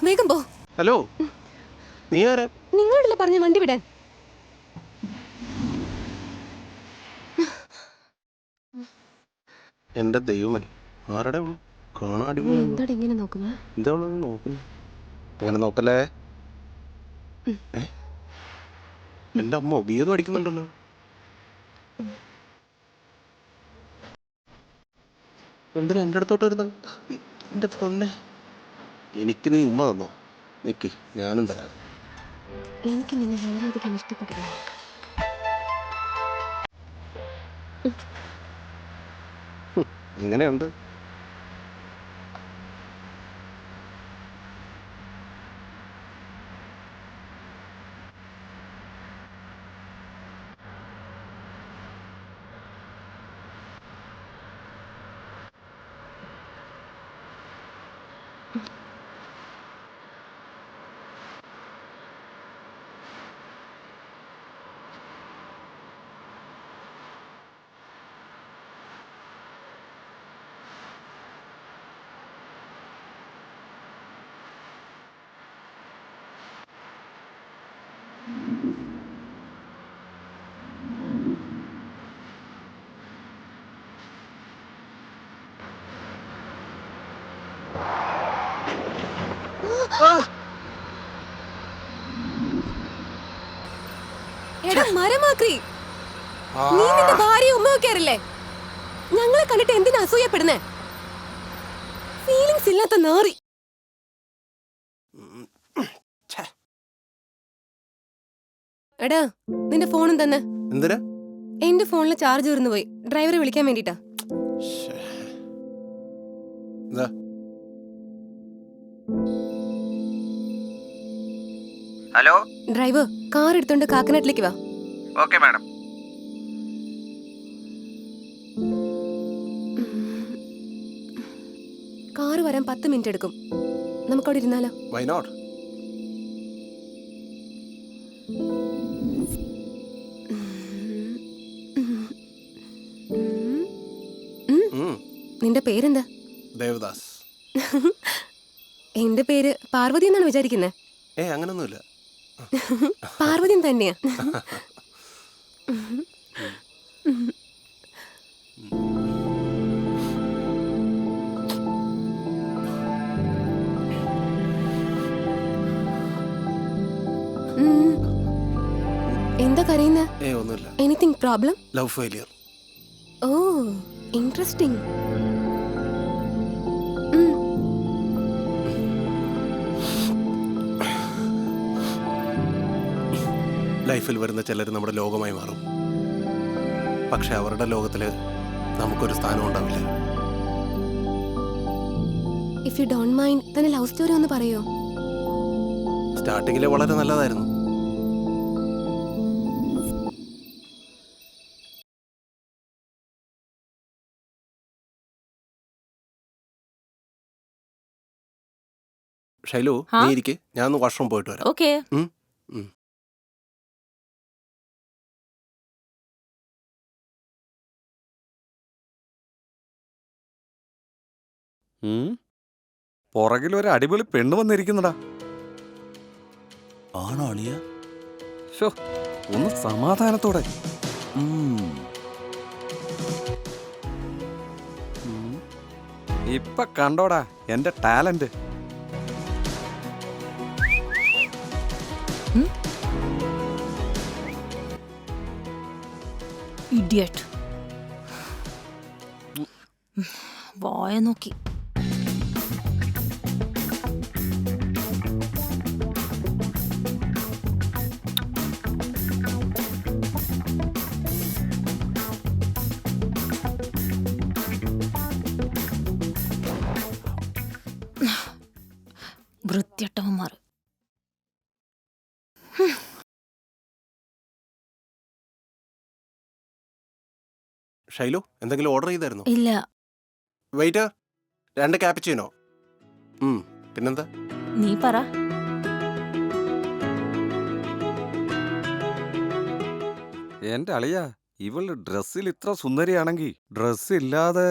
വേഗം പോ. ഹലോ, നീ ആരാ? നിങ്ങളോടല്ലേ പറഞ്ഞ വണ്ടി വിടാൻ? എന്റെ ദൈവമേ, ആരുടെ കാണാടി എന്താ ഇങ്ങനെ നോക്കുന്നു? എന്താ നോക്കുന്നു? അങ്ങനെ നോക്കല്ലേ. എന്റെ അമ്മ ബിയൊന്നും അടിക്കുന്നുണ്ടല്ലോ. എന്തിനാ എന്റെ അടുത്തോട്ട് വരുന്നത്? എന്റെ പൊന്നെ, എനിക്ക് നീ ഉമ്മ തന്നോ? നിക്ക്, ഞാനും തരാം. എനിക്ക് നിന്നെ വളരെയധികം ഇഷ്ടപ്പെട്ടു. എങ്ങനെയുണ്ട്? എടാ മരമാക്രി, നീ നിന്റെ ഭാര്യ ഉമ്മ വെക്കാറില്ലേ? ഞങ്ങളെ കണ്ടിട്ട് എന്തിനാ അസൂയപ്പെടുന്നേ? ഫീലിങ്സ് ഇല്ലാത്ത നാറി. എടാ, നിന്റെ ഫോണും തന്നെ. എന്തിനാ? എന്റെ ഫോണിൽ ചാർജ് തീർന്നു പോയി. ഡ്രൈവറെ വിളിക്കാൻ വേണ്ടിട്ടാ. ഹലോ ഡ്രൈവർ, കാർ എടുത്തോണ്ട് കാക്കനാട്ടിലേക്ക് വാ. Okay madam. കാറ് വരാൻ 10 മിനിറ്റ് എടുക്കും. നമുക്കവിടെ ഇരുന്നാലോ? Why not? നിന്റെ പേരെന്താ? ദേവദാസ്. എന്റെ പേര് പാർവതി എന്നാണ് വിചാരിക്കുന്നത്. അങ്ങനൊന്നുമില്ല. പാർവതി തന്നെയാ. എന്താ കരയുന്ന? ഒന്നുമില്ല. Anything problem? Love failure. Oh, interesting. ലൈഫിൽ വരുന്ന ചിലർ നമ്മുടെ ലോകമായി മാറും. പക്ഷെ അവരുടെ ലോകത്തില് നമുക്കൊരു സ്ഥാനം ഉണ്ടാവില്ല. ഇഫ് യു ഡോണ്ട് മൈൻഡ്, തന്നെ ലവ് സ്റ്റോറി ഒന്ന് പറയോ? സ്റ്റാർട്ടിങ്ങില് വളരെ നല്ലതായിരുന്നു. ഷൈലു, നീ ഇരിക്കെ, ഞാൻ ഒന്ന് വാഷ്റൂം പോയിട്ട് വരാം. ഓക്കേ. പുറകിൽ ഒരു അടിപൊളി പെണ്ണ് വന്നിരിക്കുന്നടാ. ആണോ അളിയ? ഒന്ന് സമാധാനത്തോടെ. ഇപ്പൊ കണ്ടോടാ എന്റെ ടാലന്റ്. ഇഡിയറ്റ്. വായ നോക്കി. വൃത്തിയട്ടവന്മാർ. ഷൈലു, എന്തെങ്കിലും ഓർഡർ ചെയ്തായിരുന്നോ? ഇല്ല. വെയിറ്റർ, 2 ക്യാപ്പച്ചിനോ. പിന്നെന്താ? നീ പറ. എന്റെ അളിയ ഇവള് ഡ്രസ്സിൽ ഇത്ര സുന്ദരിയാണെങ്കിൽ ഡ്രസ് ഇല്ലാതെ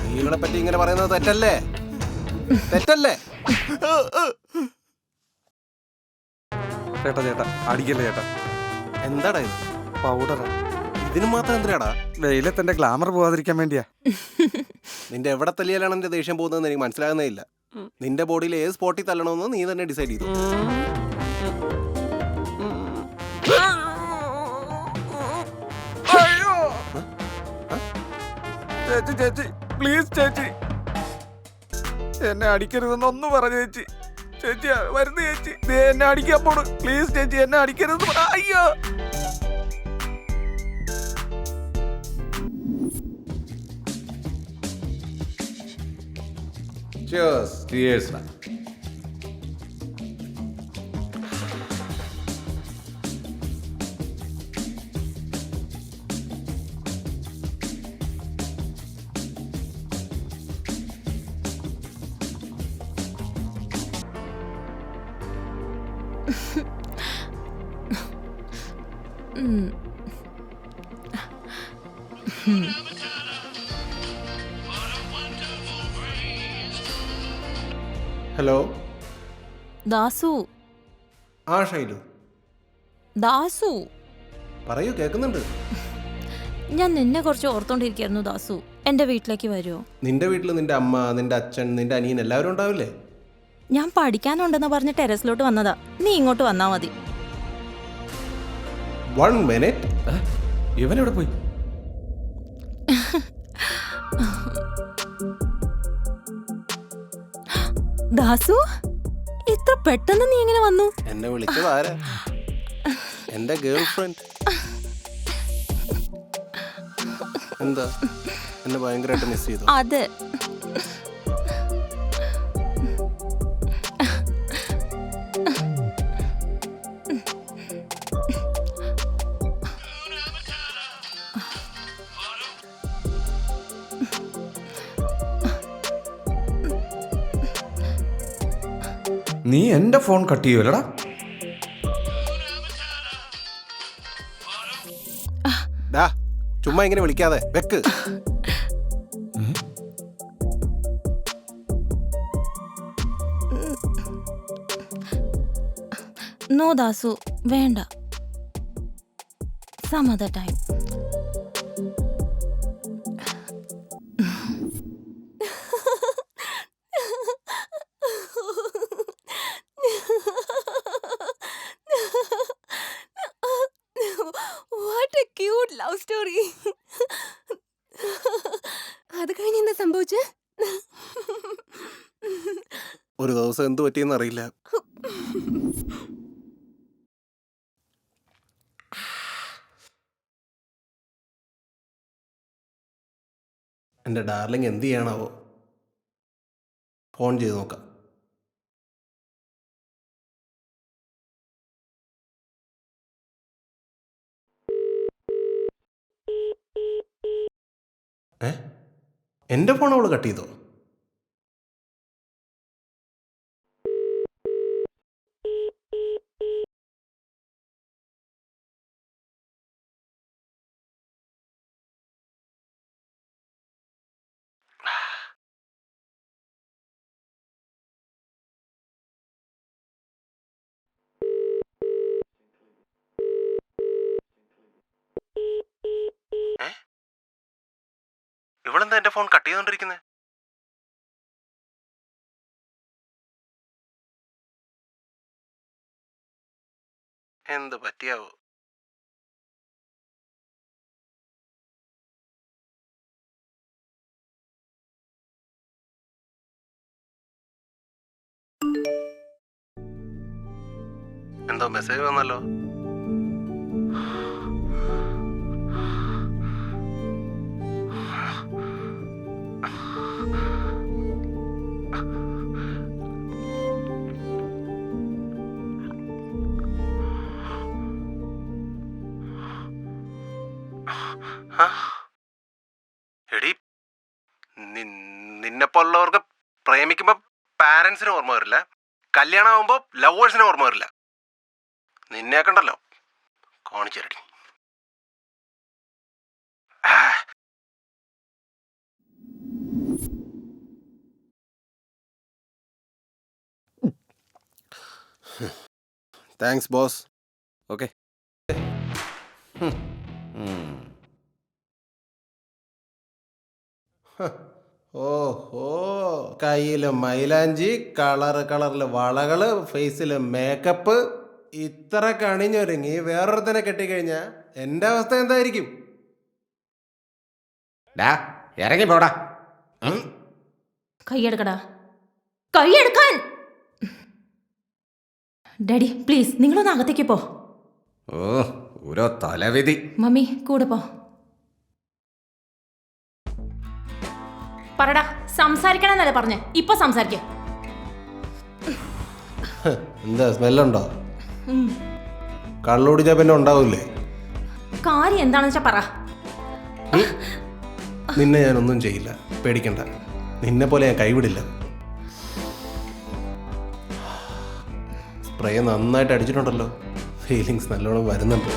സ്ത്രീകളെ പറ്റി ഇങ്ങനെ പറയുന്നത് തെറ്റല്ലേ? തെറ്റല്ലേ? ചേട്ടാ ചേട്ടാ അടിക്കല്ലേ ചേട്ടാ. എന്താടാ ഇത്? പൗഡറാ. ഇതിന് മാത്രം എന്തിനാടാ? വെയിലത്തെന്റെ ഗ്ലാമർ പോവാതിരിക്കാൻ വേണ്ടിയാ. നിന്റെ എവിടെ തല്ലിയാലാണ് എന്റെ ദേഷ്യം പോകുന്നതെന്ന് എനിക്ക് മനസ്സിലാകുന്നേ ഇല്ല. നിന്റെ ബോഡിയിൽ ഏത് സ്പോട്ടിൽ തല്ലണമെന്ന് നീ തന്നെ ഡിസൈഡ് ചെയ്തു. ചേച്ചി ചേച്ചി പ്ലീസ് ചേച്ചി എന്നെ അടിക്കരുതെന്ന് ഒന്ന് പറഞ്ഞു ചേച്ചി. ചേച്ചി വരുന്നു ചേച്ചി. എന്നെ അടിക്കാൻ പോണു. പ്ലീസ് ചേച്ചി എന്നെ അടിക്കരുത്. അയ്യോ Cheers. ഹലോ. ദാസു. ആ ഷൈലു ദാസു പറയൂ, കേൾക്കുന്നുണ്ട്. ഞാൻ നിന്നെ കുറച്ച് ഓർത്തോണ്ടിരിക്കായിരുന്നു ദാസു. എന്റെ വീട്ടിലേക്ക് വരുമോ? നിന്റെ വീട്ടിൽ നിന്റെ അമ്മ, നിന്റെ അച്ഛൻ, നിന്റെ അനിയൻ എല്ലാവരും ഉണ്ടാവില്ലേ? ഞാൻ പഠിക്കാനുണ്ടെന്ന് പറഞ്ഞ് ടെറസിലോട്ട് വന്നതാ. നീ ഇങ്ങോട്ട് വന്നാ മതി. 1 minute. ഇവനെവിടെ പോയി? ദാസു ഇത്ര പെട്ടെന്ന് നീ എങ്ങനെ വന്നു? എന്നെ വിളിച്ചത് ആരാ? എന്റെ ഗേൾ ഫ്രണ്ട്. എന്താ എന്നെ ഭയങ്കരമായിട്ട് മിസ് ചെയ്തു? അതെ. നീ എന്റെ ഫോൺ കട്ട് ചെയ്യുമല്ലടാ. ഡാ ചുമ്മാ ഇങ്ങനെ വിളിക്കാതെ വെക്ക്. നോ ദാസു വേണ്ട. Some other time. What a cute love story. അത് കഴിഞ്ഞ് എന്താ സംഭവിച്ചേ? ഒരു ദിവസം എന്ത് പറ്റിയെന്ന് അറിയില്ല. എൻ്റെ ഡാർലിംഗ് എന്ത് ചെയ്യണാവോ? ഫോൺ ചെയ്ത് നോക്കാം. എൻ്റെ ഫോൺ അവള് കട്ട് ചെയ്തോ? ഇവളെന്താ എൻ്റെ ഫോൺ കട്ട് ചെയ്തോണ്ടിരിക്കുന്നത്? എന്ത് പറ്റിയാവോ? എന്തോ മെസ്സേജ് വന്നല്ലോ. നിന്നെപ്പോലുള്ളവർക്ക് പ്രേമിക്കുമ്പോൾ പാരൻസിന് ഓർമ്മ വരില്ല, കല്യാണം ആകുമ്പോൾ ലവേഴ്സിന് ഓർമ്മ വരില്ല. നിന്നെ കണ്ടല്ലോ കാണിച്ചു തരടി. Thanks boss. ഓക്കെ. ഓഹോ, കയ്യിൽ മൈലാഞ്ചി, കളറിൽ വളകള്, ഫേസിൽ മേക്കപ്പ്, ഇത്ര കണിഞ്ഞൊരുങ്ങി വേറൊരുത്തനെ കെട്ടിക്കഴിഞ്ഞാൽ എൻ്റെ അവസ്ഥ എന്തായിരിക്കും? ഇറങ്ങി പോടാ. കൈയെടുക്കടാ, കൈയെടുക്കാൻ. ഡാഡി പ്ലീസ് നിങ്ങളൊന്ന് അകത്തേക്ക് പോ. ഓ, ഓരോ തലവിധി. മമ്മി കൂടെ പോ. പറടാ, സംസാരിക്കണമെന്നല്ലേ പറഞ്ഞേ, ഇപ്പൊ സംസാരിക്ക. എന്താ സ്മെല്ലുണ്ടോ? കള്ളുടിച്ചാ പിന്നെ ഉണ്ടാവൂലേ? കാര്യം എന്താണെന്ന് വെച്ചാ പറ. നിന്നെ ഞാനൊന്നും ചെയ്യില്ല, പേടിക്കണ്ട. നിന്നെ പോലെ ഞാൻ കൈവിടില്ല. സ്പ്രേ നന്നായിട്ട് അടിച്ചിട്ടുണ്ടല്ലോ, ഫീലിങ്സ് നല്ലോണം വരുന്നുണ്ട്.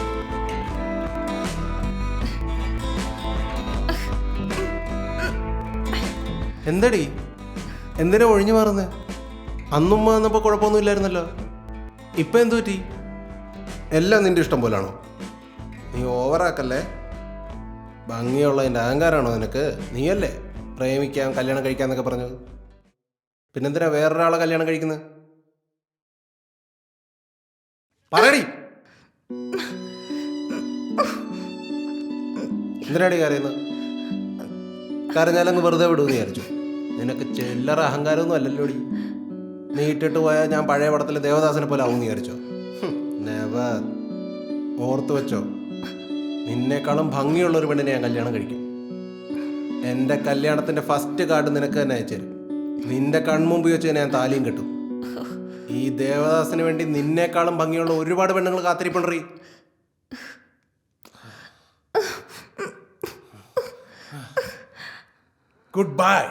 എന്തടി, എന്തിനാ ഒഴിഞ്ഞു മാറുന്നേ? അന്നുമ്മ വന്നപ്പോൾ കുഴപ്പമൊന്നും ഇല്ലായിരുന്നല്ലോ, ഇപ്പം എന്തു പറ്റി? എല്ലാം നിന്റെ ഇഷ്ടം പോലാണോ? നീ ഓവറാക്കല്ലേ. ഭംഗിയുള്ളതിൻ്റെ അഹങ്കാരമാണോ നിനക്ക്? നീയല്ലേ പ്രേമിക്കാം കല്യാണം കഴിക്കാന്നൊക്കെ പറഞ്ഞത്? പിന്നെന്തിനാ വേറൊരാളെ കല്യാണം കഴിക്കുന്നത്? പറയടി, എന്തിനാടി കരയുന്നത്? കരഞ്ഞാലങ്ങ് വെറുതെ വിടുമെന്ന് വിചാരിച്ചു? നിനക്ക് ചില്ലറ അഹങ്കാരമൊന്നും അല്ലല്ലോടി. നീ ഇട്ടിട്ട് പോയാൽ ഞാൻ പഴയ പടത്തിലെ ദേവദാസനെ പോലെ ആവും വിചാരിച്ചോ? നെവർ. ഓർത്ത് വെച്ചോ, നിന്നേക്കാളും ഭംഗിയുള്ളൊരു പെണ്ണിനെ ഞാൻ കല്യാണം കഴിക്കും. എൻ്റെ കല്യാണത്തിൻ്റെ ഫസ്റ്റ് കാർഡ് നിനക്ക് തന്നെ അയച്ചുതരും. നിന്റെ കൺമുമ്പ് വെച്ച് ഞാൻ താലിയും കെട്ടും. ഈ ദേവദാസിന് വേണ്ടി നിന്നേക്കാളും ഭംഗിയുള്ള ഒരുപാട് പെണ്ണുങ്ങൾ കാത്തിരിപ്പുണ്ടീ. Good bye.